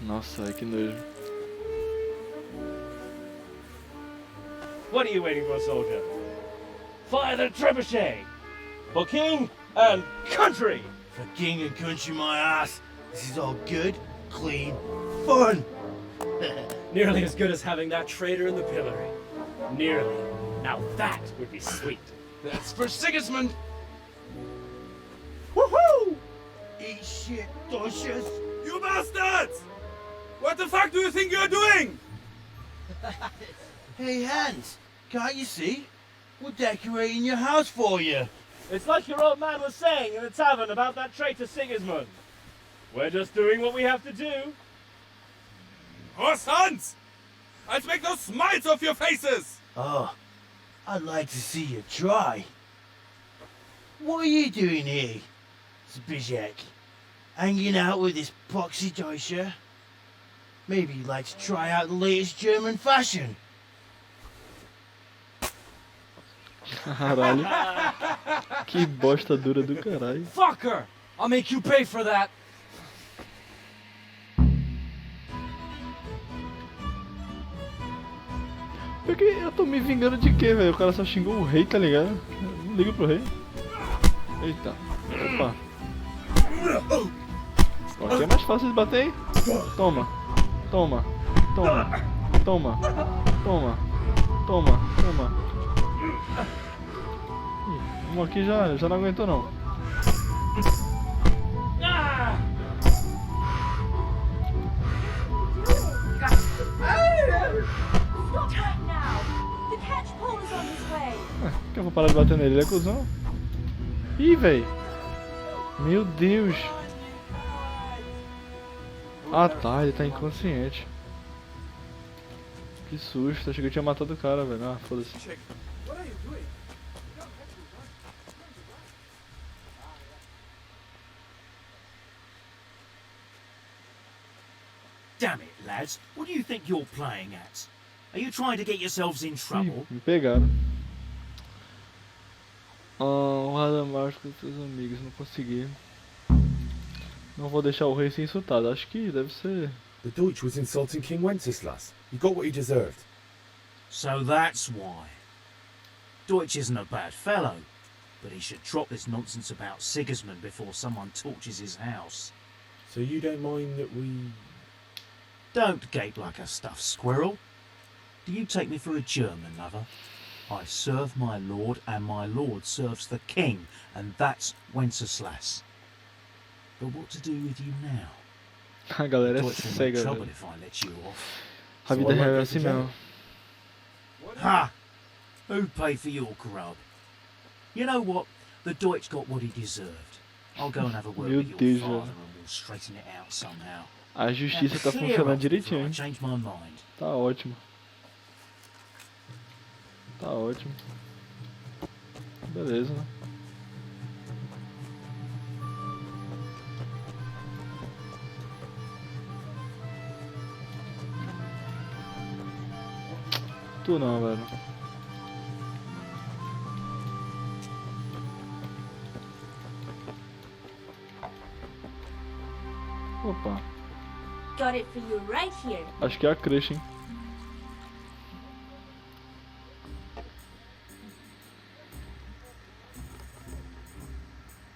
Nossa, que nojo. What are you waiting for, soldier? Fire the trebuchet! For king and country! For king and country, my ass. This is all good, clean, fun. Nearly as good as having that traitor in the pillory. Nearly. Now that would be sweet. That's for Sigismund! Woohoo! Eat shit, Doshes. You bastards! What the fuck do you think you're doing? Hey, Hans, can't you see? We're decorating your house for you. It's like your old man was saying in the tavern about that traitor Sigismund. We're just doing what we have to do. Oh, sons! I'll make those smiles off your faces! Oh, I'd like to see you try. What are you doing here, Zbyszek? Hanging out with this poxy Deutscher? Maybe you'd like to try out the latest German fashion. Caralho. Que bosta dura do caralho. Fucker! I'll make you pay for that. Porque eu tô me vingando de quê, velho? O cara só xingou o rei, tá ligado? Não ligo pro rei. Eita. Opa. Aqui é mais fácil de bater, hein? Toma. Toma. Toma. Toma. Toma. Toma. Toma. Ih, um aqui já não aguentou não. Stop right now! The catch pole is on his way! Por que eu vou parar de bater nele? Ele é cuzão? Ih, véi! Meu Deus! Ah tá, ele tá inconsciente. Que susto, achei que eu tinha matado o cara, velho. Ah, foda-se. Damn it, lads. What do you think you're playing at? Are you trying to get yourselves in trouble? Ih, me pegaram. O Radamar com seus amigos, não consegui. Não vou deixar o rei ser insultado, acho que deve ser. The Deutsch was insulting King Wenceslas. He got what he deserved. So that's why. Deutsch isn't a bad fellow, but he should drop this nonsense about Sigismund before someone torches his house. So you don't mind that we... Don't gape like a stuffed squirrel. Do you take me for a German, lover? I serve my lord, and my lord serves the king, and that's Wenceslas. But what to do with you now? A galera é Deutsch will make cega, trouble velho. if I let you off. A vida real é assim mesmo. Ha! Who'd pay for your grub? You know what? The Deutsch got what he deserved. I'll go and have a word Meu with your Deus, father velho. and we'll straighten it out somehow. A justiça tá Clear funcionando off before direitinho, I hein? change my mind. Tá ótimo. Tá ótimo. Beleza, né? Tu não, velho. Opa, Got it for you right here. acho que é a crush, hein?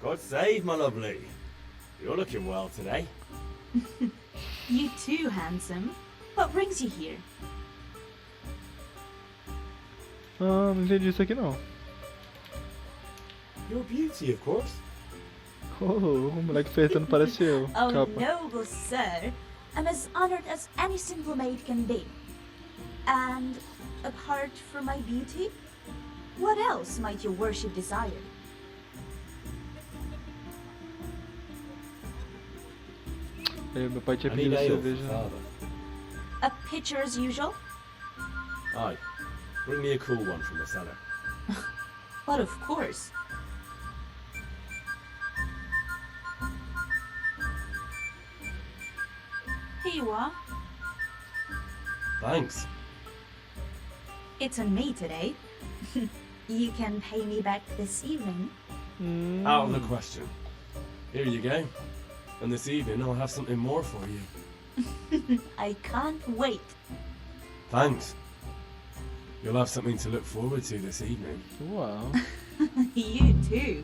God save, my lovely. You're looking well today. You too, handsome. What brings you here? Ah, não entendi isso aqui não. Your beauty, of course. Oh, o moleque flertando parece eu. Oh, Capa. noble sir. I'm as honored as any simple maid can be. And apart from my beauty, what else might your worship desire? Meu pai tinha I need pedido ale for cerveja. father. A pitcher as usual? Aye. Bring me a cool one from the cellar. But of course. Here you are. Thanks. It's on me today. You can pay me back this evening. Out of the question. Here you go. And this evening I'll have something more for you. I can't wait. Thanks. You'll have something to look forward to this evening. Uau. You too.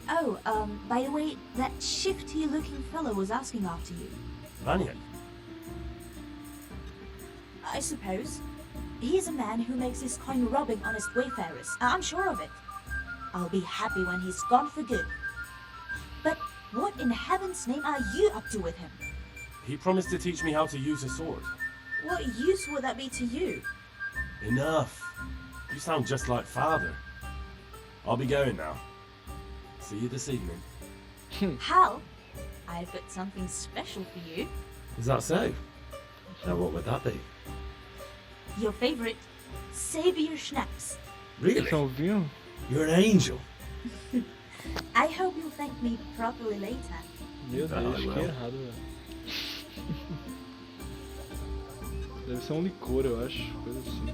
Oh, by the way, that shifty-looking fellow was asking after you. Vanya? I suppose. He's a man who makes his coin robbing honest wayfarers. I'm sure of it. I'll be happy when he's gone for good. But what in heaven's name are you up to with him? He promised to teach me how to use a sword. What use would that be to you? Enough. You sound just like father. I'll be going now. See you this evening. Hal, I've got something special for you. Is that so? Now what would that be? Your favorite, Savior Schnapps. Really? Esse é um vinho? You're an angel. I hope you'll thank me properly later. Meu Deus, Ah, que well. errado, velho. Deve ser um licor, eu acho. Coisa assim.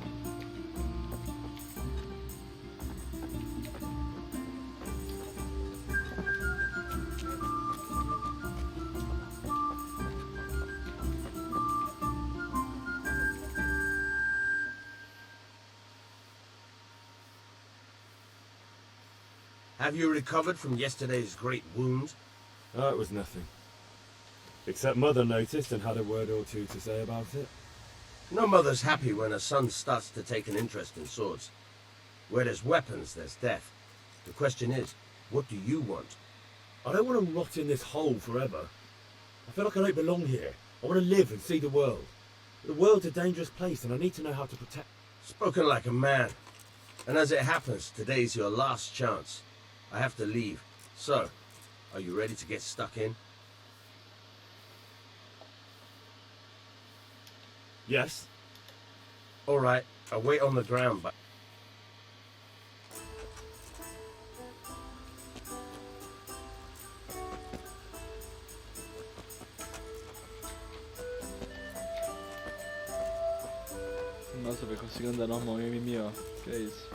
Have you recovered from yesterday's great wound? Oh, it was nothing. Except Mother noticed and had a word or two to say about it. No mother's happy when a son starts to take an interest in swords. Where there's weapons, there's death. The question is, what do you want? I don't want to rot in this hole forever. I feel like I don't belong here. I want to live and see the world. The world's a dangerous place and I need to know how to protect... Spoken like a man. And as it happens, today's your last chance. I have to leave. So, are you ready to get stuck in? Yes? All right, I'll wait on the ground, but... Nossa, velho, consigo andar normal em MMO. Que é isso?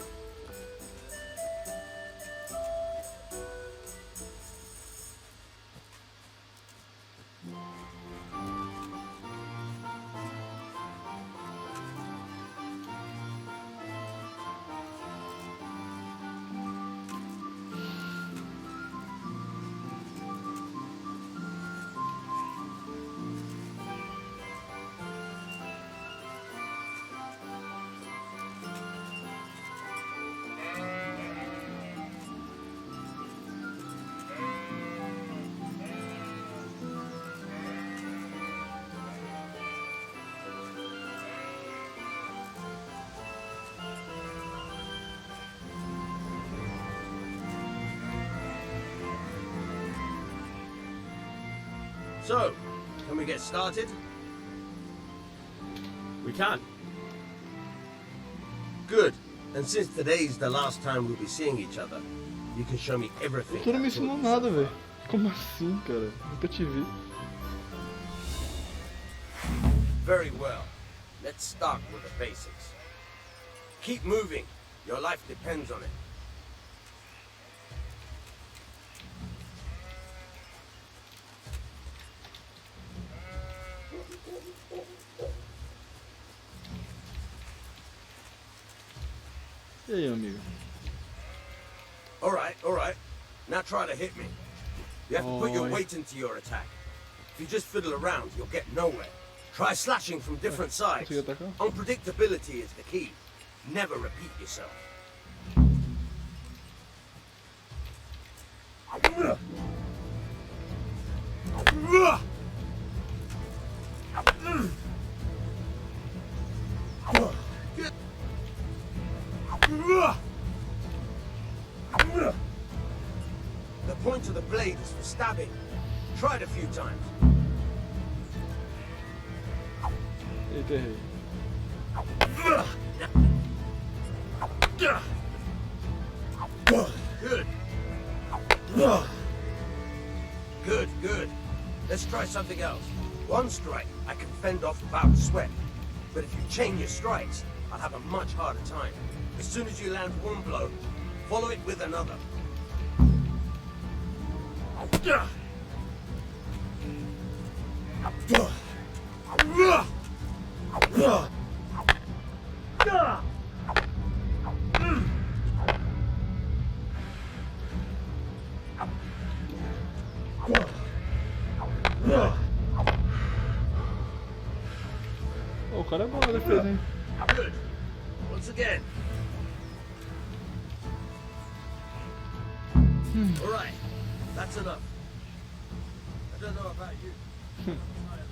So, can we get started? We can. Good. And since today's the last time we'll be seeing each other, you can show me everything. Tu não me I taught ensinou you nada, so velho. far. Como assim, cara? Nunca te vi. Very well. Let's start with the basics. Keep moving. Your life depends on it. E aí, amigo? All right. Now try to hit me. You have to put your Oi. weight into your attack. If you just fiddle around, you'll get nowhere. Try slashing from different sides. Consigo atacar? Unpredictability is the key. Never repeat yourself. The point of the blade is for stabbing. Try it a few times. Eita, errei. Good. Good. Let's try something else. One strike, I can fend off without sweat. But if you chain your strikes, I'll have a much harder time. As soon as you land one blow, follow it with another. Oh, o cara é bom na defesa, hein? Good. Once again. All right. That's enough. I don't know about you.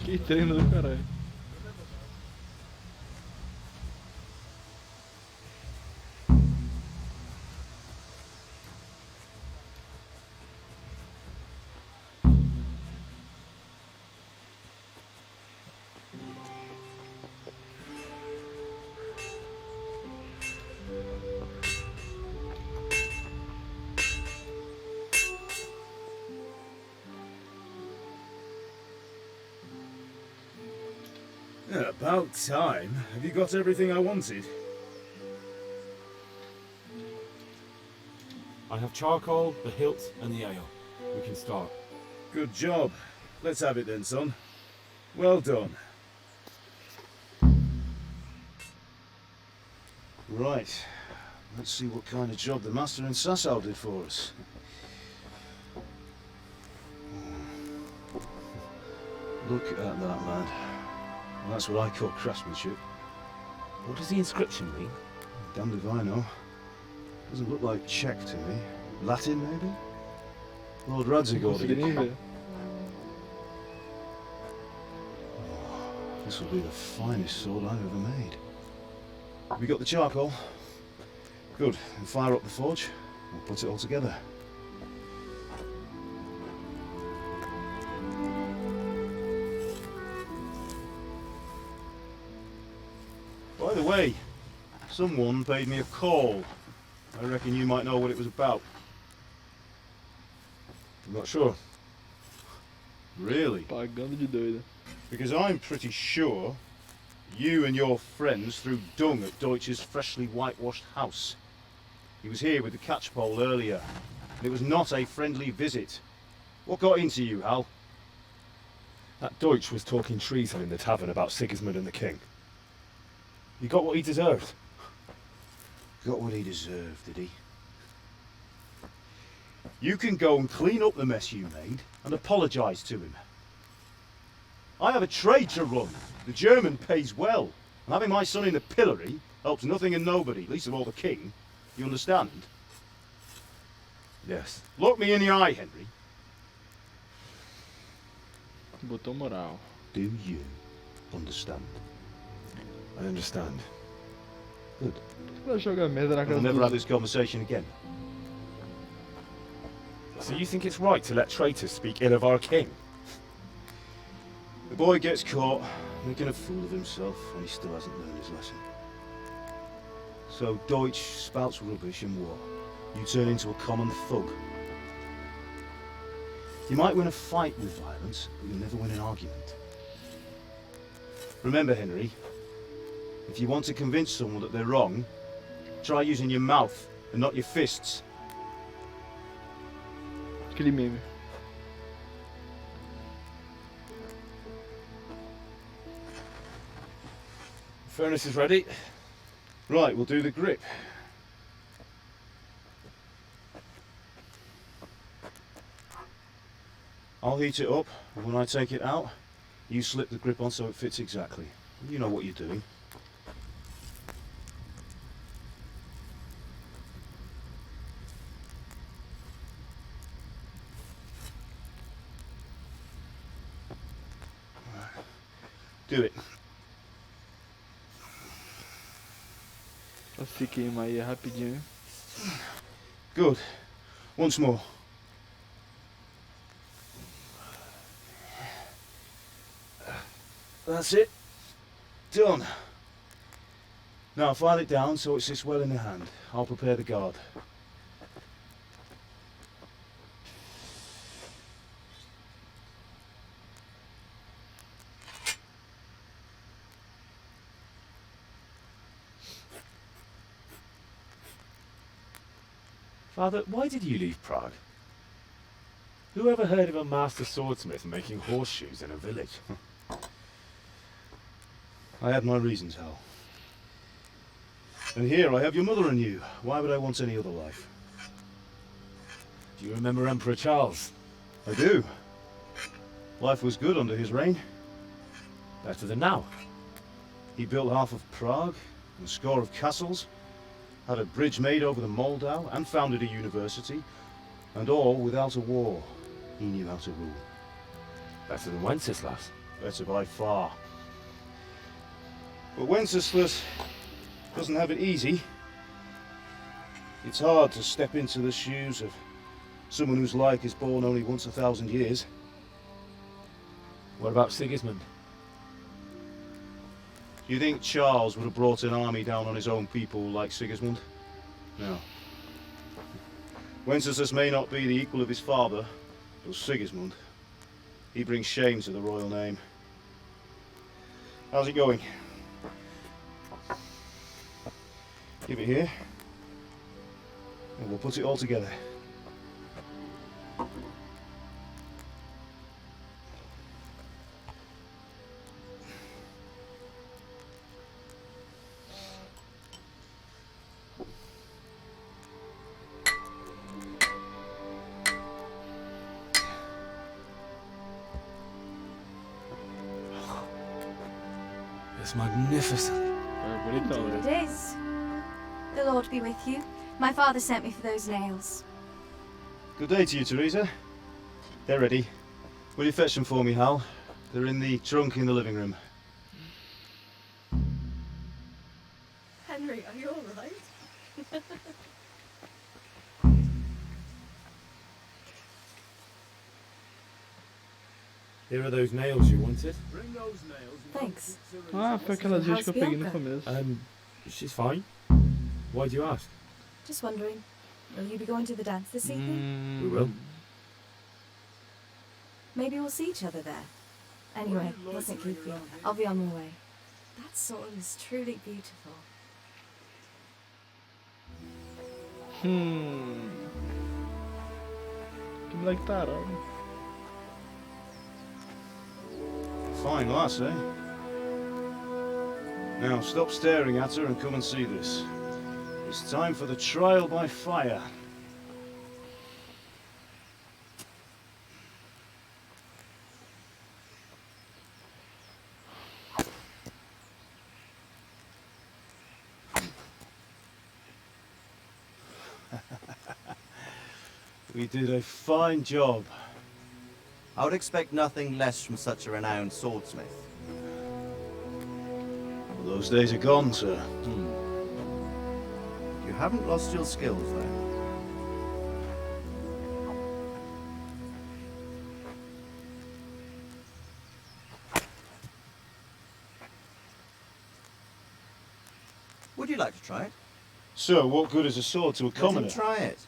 Que treino do caralho. Yeah, about time. Have you got everything I wanted? I have charcoal, the hilt, and the ale. We can start. Good job. Let's have it then, son. Well done. Right. Let's see what kind of job the master in Sasau did for us. Look at that, man. Well, that's what I call craftsmanship. What does the inscription mean? Damned if I know. Doesn't look like Czech to me. Latin, maybe? Lord Radzig Não ordered consegui nem it. ver. This will be the finest sword I've ever made. We got the charcoal? Good. We'll fire up the forge. We'll put it all together. By the way, someone paid me a call. I reckon you might know what it was about. I'm not sure. Really? Pagando de doida. Because I'm pretty sure you and your friends threw dung at Deutsch's freshly whitewashed house. He was here with the catchpole earlier, and it was not a friendly visit. What got into you, Hal? That Deutsch was talking treason in the tavern about Sigismund and the king. He got what he deserved. Got what he deserved, did he? You can go and clean up the mess you made and apologise to him. I have a trade to run. The German pays well. And having my son in the pillory helps nothing and nobody, least of all the king. You understand? Yes. Look me in the eye, Henry. Botou moral. Do you understand? I understand. Good. Você vai jogar merda na We'll casa never have dos... this conversation again. So you think it's right to let traitors speak ill of our king? The boy gets caught, making a fool of himself, and he still hasn't learned his lesson. So Deutsch spouts rubbish, and what? You turn into a common thug. You might win a fight with violence, but you'll never win an argument. Remember, Henry, if you want to convince someone that they're wrong, try using your mouth and not your fists. Aquele meme. Furnace is ready. Right, we'll do the grip. I'll heat it up, and when I take it out, you slip the grip on so it fits exactly. You know what you're doing. Do it. Pra se queimar aí rapidinho. Good. Once more. That's it. Done. Now file it down so it sits well in the hand. I'll prepare the guard. Father, why did you leave Prague? Who ever heard of a master swordsmith making horseshoes in a village? I had my reasons, Hal. And here I have your mother and you. Why would I want any other life? Do you remember Emperor Charles? I do. Life was good under his reign. Better than now. He built half of Prague, and a score of castles, had a bridge made over the Moldau, and founded a university, and all without a war. He knew how to rule. Better than Wenceslas. Better by far. But Wenceslas doesn't have it easy. It's hard to step into the shoes of someone whose like is born only once 1,000 years. What about Sigismund? Do you think Charles would have brought an army down on his own people like Sigismund? No. Wenceslas may not be the equal of his father, but Sigismund, he brings shame to the royal name. How's it going? Give it here, and we'll put it all together. It's magnificent. É bonitão, Indeed né? it is. The Lord be with you. My father sent me for those nails. Good day to you, Teresa. They're ready. Will you fetch them for me, Hal? They're in the trunk in the living room. Henry, are you alright? Here are those nails you wanted. Thanks. Ah, foi aquela gente que eu peguei no Bianca? começo. She's fine. Why do you ask? Just wondering, will you be going to the dance this evening? We will. Maybe we'll see each other there. Anyway, mustn't keep you. I'll be on my way. That sword is truly beautiful. Que moleque tarado. Fine lass, eh? Now stop staring at her and come and see this. It's time for the trial by fire. We did a fine job. I would expect nothing less from such a renowned swordsmith. Those days are gone, sir. You haven't lost your skills, though. Would you like to try it? Sir, what good is a sword to a Let commoner? him try it.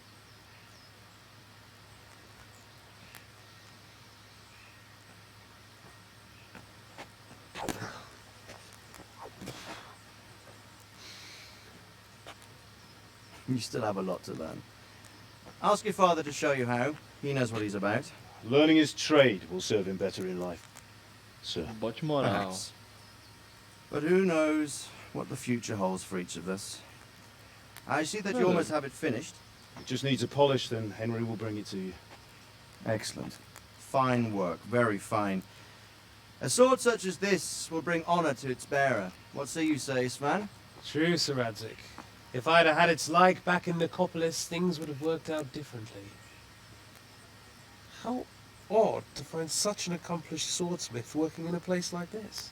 You still have a lot to learn. Ask your father to show you how. He knows what he's about. Learning his trade will serve him better in life, sir. Bote moral. Perhaps. But who knows what the future holds for each of us. I see that you almost have it finished. It just needs a polish, then Henry will bring it to you. Excellent. Fine work, very fine. A sword such as this will bring honour to its bearer. What say you, Svan? True, Sir Radzik. If I'd have had its like back in Nicopolis, things would have worked out differently. How odd to find such an accomplished swordsmith working in a place like this.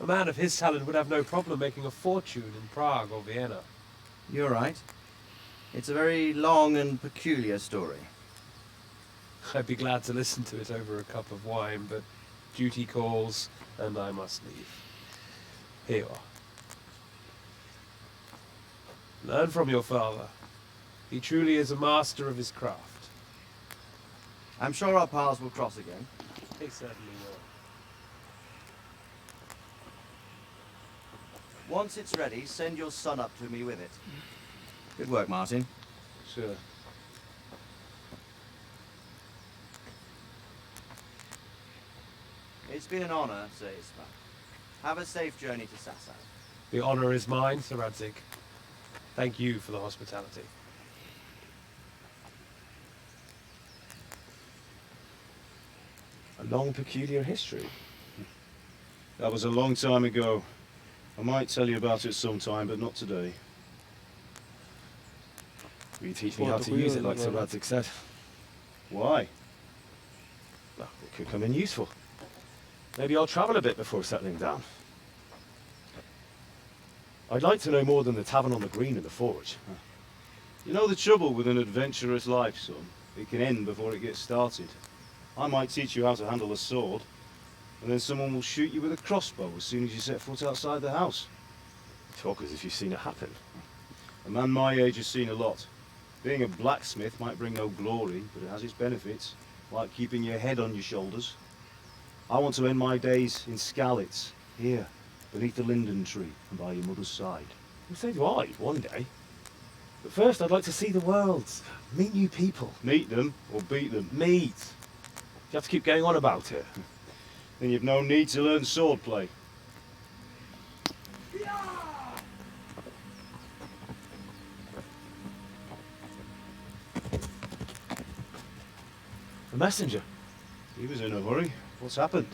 A man of his talent would have no problem making a fortune in Prague or Vienna. You're right. It's a very long and peculiar story. I'd be glad to listen to it over a cup of wine, but duty calls, and I must leave. Here you are. Learn from your father. He truly is a master of his craft. I'm sure our paths will cross again. He certainly will. Once it's ready, send your son up to me with it. Good work, Martin. Sir. It's been an honour, Svan. Have a safe journey to Sasau. The honor is mine, Sir Radzig. Thank you for the hospitality. A long, peculiar history. That was a long time ago. I might tell you about it sometime, but not today. Will you teach me how to use it like Sir Radzig said? Why? Well, it could come in useful. Maybe I'll travel a bit before settling down. I'd like to know more than the tavern on the green and the forge. You know the trouble with an adventurous life, son? It can end before it gets started. I might teach you how to handle a sword, and then someone will shoot you with a crossbow as soon as you set foot outside the house. Talk as if you've seen it happen. A man my age has seen a lot. Being a blacksmith might bring no glory, but it has its benefits, like keeping your head on your shoulders. I want to end my days in Skalitz, here, beneath the linden tree and by your mother's side. Well, so do I, one day. But first I'd like to see the world, meet new people. Meet them or beat them. Meet. You have to keep going on about it. Then you've no need to learn swordplay. A messenger. He was in a hurry. What's happened?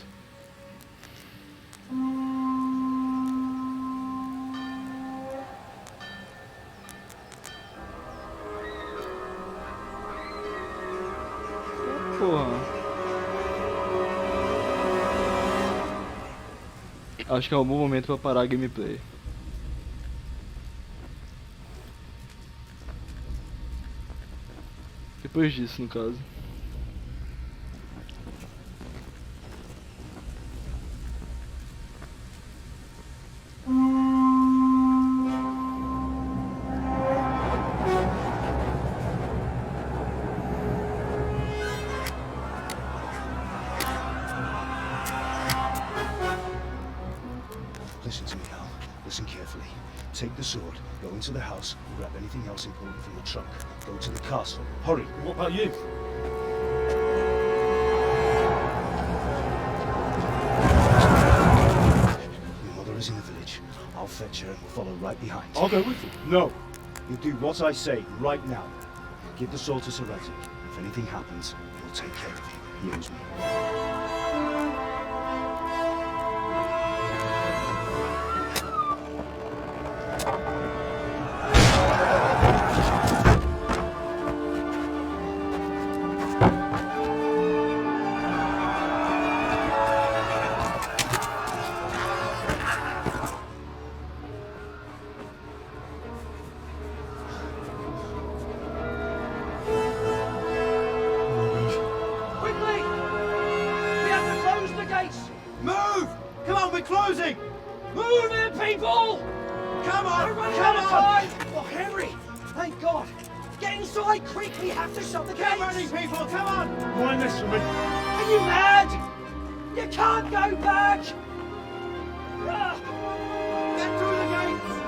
Porra. Acho que é um bom momento pra parar a gameplay. Depois disso, no caso. Listen to me, Hal. Listen carefully. Take the sword, go into the house, and grab anything else important from the trunk. Go to the castle. Hurry! What about you? Your mother is in the village. I'll fetch her and we'll follow right behind. I'll go with you. No! You do what I say right now. Give the sword to Sir Radzig. If anything happens, he'll take care of you. He owes me. Move! Come on, we're closing! Move it, people! Come on! We're Come on! time! Oh, Henry! Thank God! Get inside, quick! We have to shut the Get gates! ready, people! Come on! Mind this for me. Are you mad? You can't go back! Ah. Get through the gates!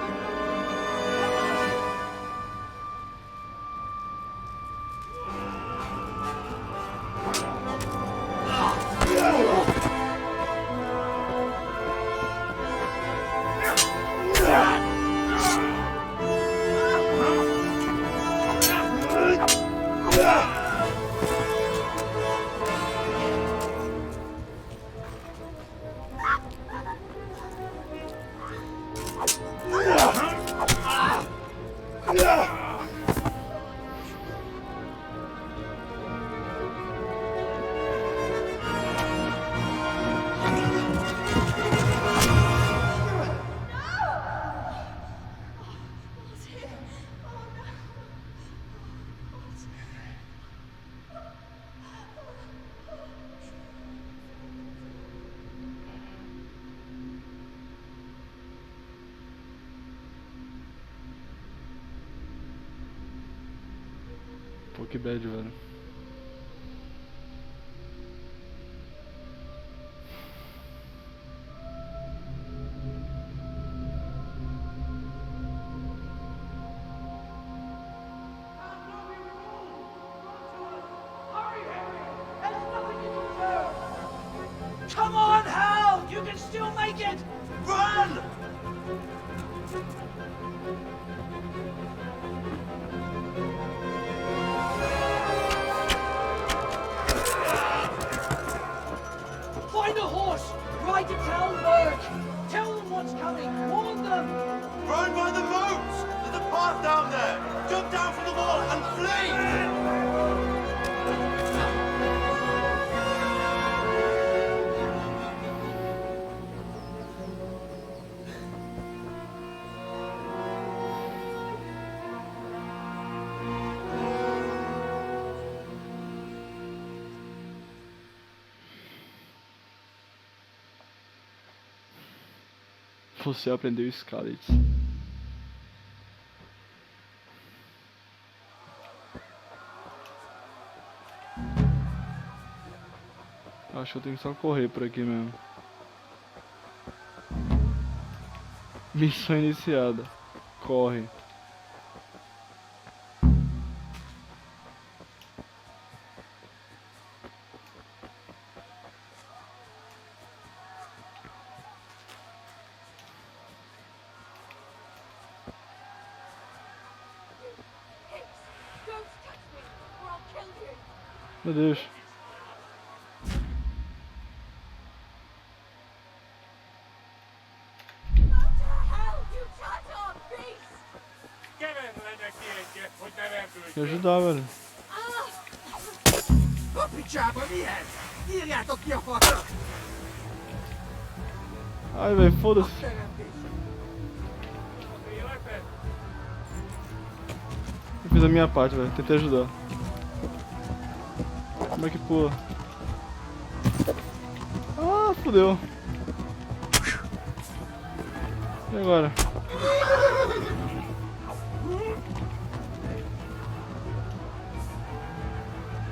Pô, que bad, velho. Come on, Hal! You can still make it! Run! Find a horse! Ride to town, Berg! Tell them what's coming! Warn them! Run by the moats! There's a path down there! Jump down from the wall and flee! Você aprendeu Skalitz. Acho que eu tenho que só correr por aqui mesmo. Missão iniciada. Corre. Meu Deus. Me ajudar, velho. Ai, velho, foda-se. Eu fiz a minha parte, velho. Tentei ajudar. Como é que pula? Ah, fodeu. E agora?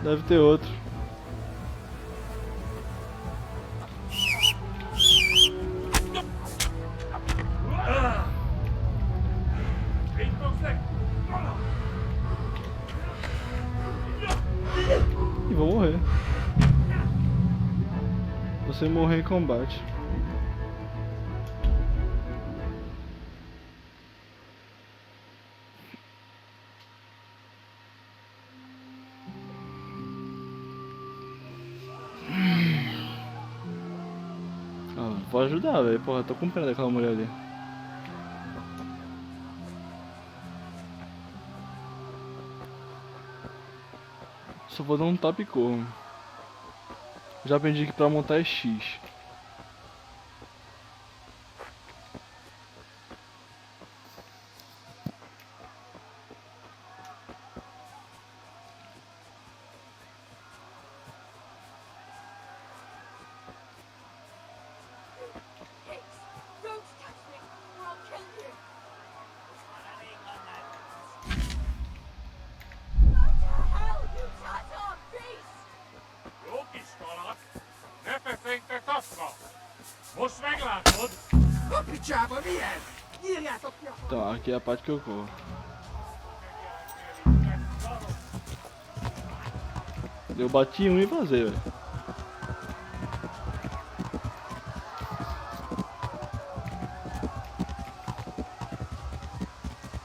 Deve ter outro. E vou morrer. Você morrer em combate. Vou ajudar, velho. Porra, tô com pena daquela mulher ali. Só vou dar um tapa e corro. Já aprendi que pra montar é X. Então, aqui é a parte que eu corro. Eu bati um e vazei, velho.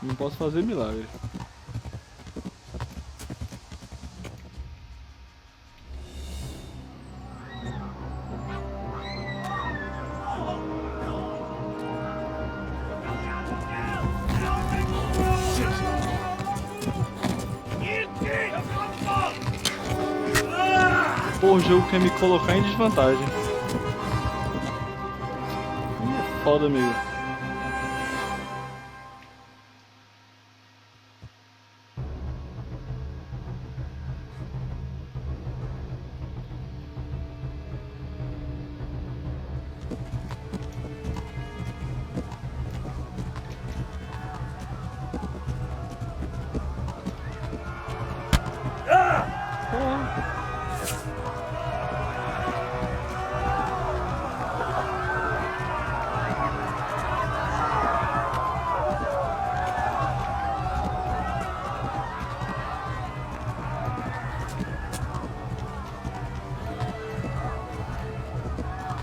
Não posso fazer milagre. Pô, o jogo quer me colocar em desvantagem. É foda, amigo.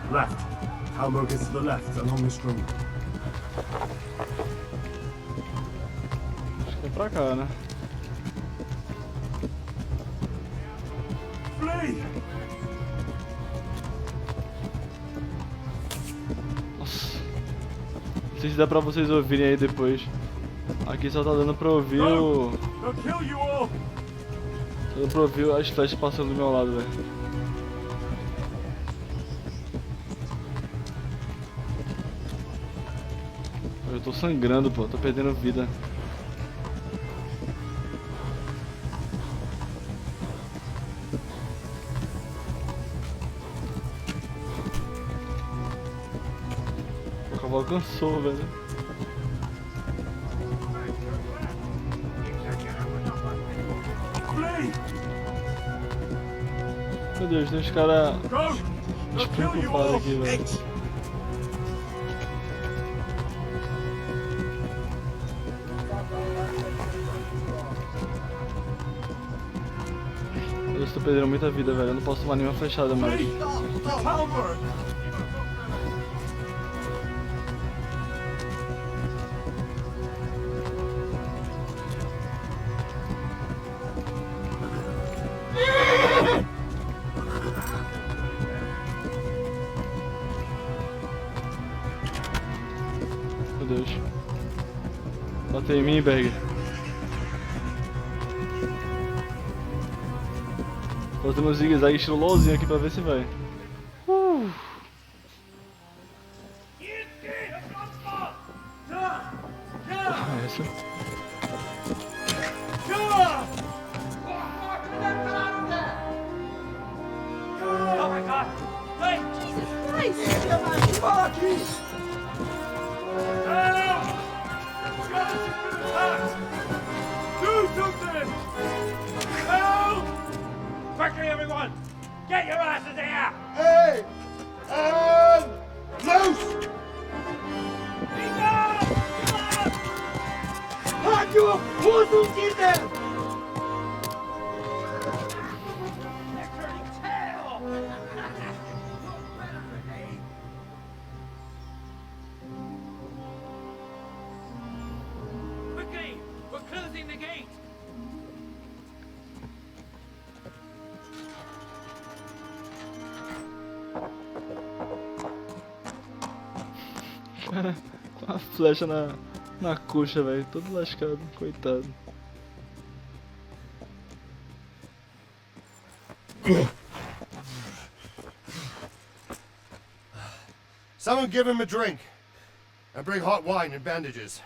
Left. Hamburg is to the left, along this road. Acho que é pra cá, né? Flee! Nossa. Não sei se dá pra vocês ouvirem aí depois. Aqui só tá dando pra ouvir o... They'll kill you all! Tá dando pra ouvir as flechas passando do meu lado, velho. Eu tô sangrando, pô. Tô perdendo vida. O cavalo cansou, velho. Meu Deus, tem uns caras despreocupados aqui, velho. Eu estou perdendo muita vida, velho. Eu não posso tomar nenhuma flechada mais. Meu Deus. Batei em mim, Berger. Fazendo um zigue-zague estilo LOLzinho aqui pra ver se vai. Essa. Oh my God! Hey! Jesus Christ! Do something! Help! Quickly, everyone! Get your asses here! Hey! Loose! Halt you up! Who's in there? They're turning tail! Quickly! We're closing the gate! Cara, com a flecha na coxa, velho. Todo lascado, coitado. Someone give him a drink. And bring hot wine and bandages.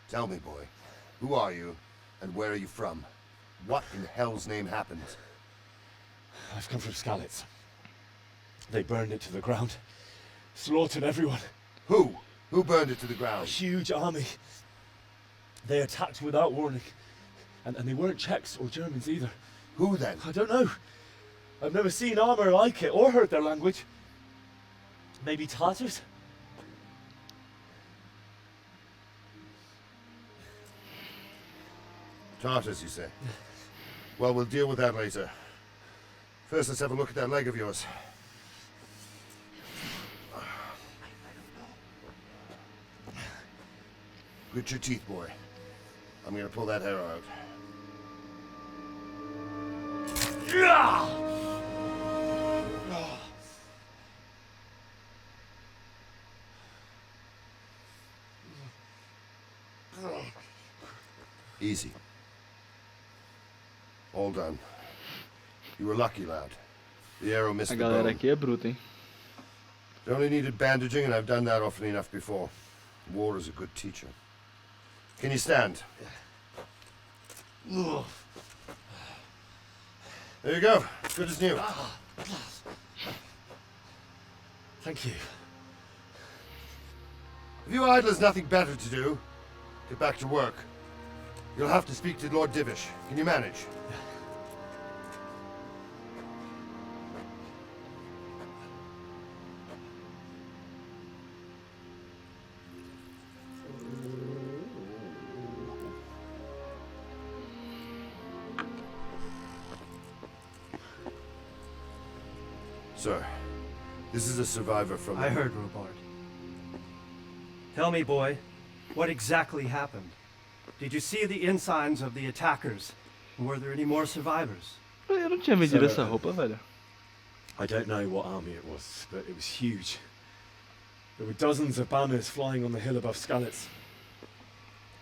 Tell me, boy, who are you, and where are you from? What in hell's name happened? I've come from Skalitz. They burned it to the ground. Slaughtered everyone. Who? Who burned it to the A ground? huge army. They attacked without warning. And they weren't Czechs or Germans either. Who then? I don't know. I've never seen armor like it or heard their language. Maybe Tatars? Tartars, you say? Well, we'll deal with that later. First, let's have a look at that leg of yours. Grit your teeth, boy. I'm gonna pull that hair out. Easy. All done. You were lucky, lad. The arrow missed A the galera bone. aqui é bruta, hein? It only needed bandaging, and I've done that often enough before. War is a good teacher. Can you stand? There you go. Good as new. Thank you. If you idlers nothing better to do, get back to work. You'll have to speak to Lord Divish. Can you manage? Sir, this is a survivor from... I heard, Robard. Tell me, boy, what exactly happened? Did you see the ensigns of the attackers? And were there any more survivors? Eu não tinha vendido essa roupa, velho. I don't know what army it was, but it was huge. There were dozens of banners flying on the hill above Skalitz.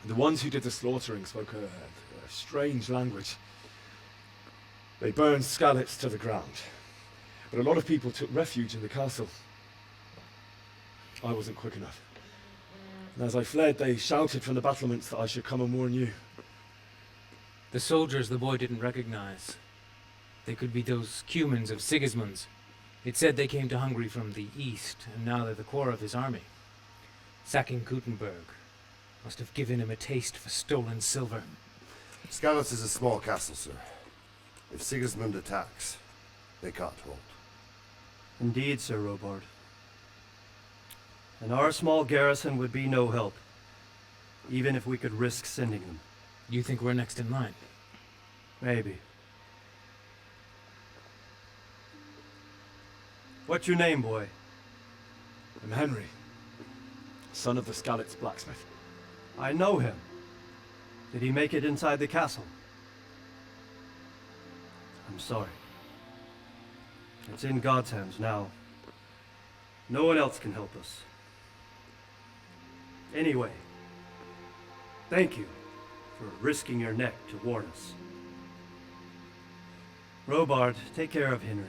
And the ones who did the slaughtering spoke a strange language. They burned Skalitz to the ground. But a lot of people took refuge in the castle. I wasn't quick enough. And as I fled, they shouted from the battlements that I should come and warn you. The soldiers the boy didn't recognize. They could be those Cumans of Sigismund's. It said they came to Hungary from the east, and now they're the core of his army. Sacking Gutenberg must have given him a taste for stolen silver. Skalitz is a small castle, sir. If Sigismund attacks, they can't hold. Indeed, Sir Robard. And our small garrison would be no help, even if we could risk sending them. You think we're next in line? Maybe. What's your name, boy? I'm Henry, son of the Skalitz blacksmith. I know him. Did he make it inside the castle? I'm sorry. It's in God's hands now. No one else can help us. Anyway, thank you for risking your neck to warn us. Robard, take care of Henry.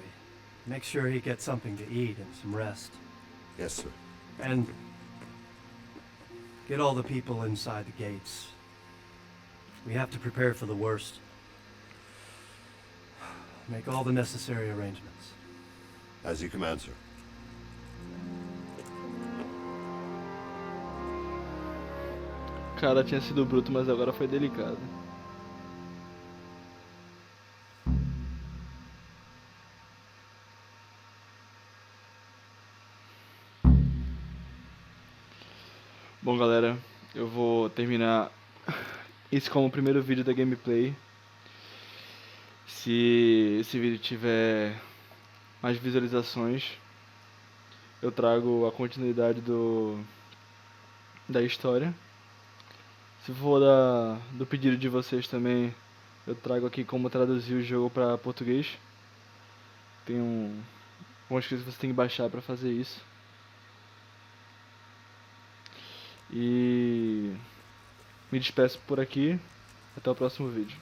Make sure he gets something to eat and some rest. Yes, sir. And get all the people inside the gates. We have to prepare for the worst. Make all the necessary arrangements. As you command, sir. Cara, tinha sido bruto, mas agora foi delicado. Bom, galera, eu vou terminar isso como o primeiro vídeo da gameplay. Se esse vídeo tiver mais visualizações, eu trago a continuidade da história. Se for do pedido de vocês também, eu trago aqui como traduzir o jogo para português. Tem algumas coisas que você tem que baixar para fazer isso. E me despeço por aqui. Até o próximo vídeo.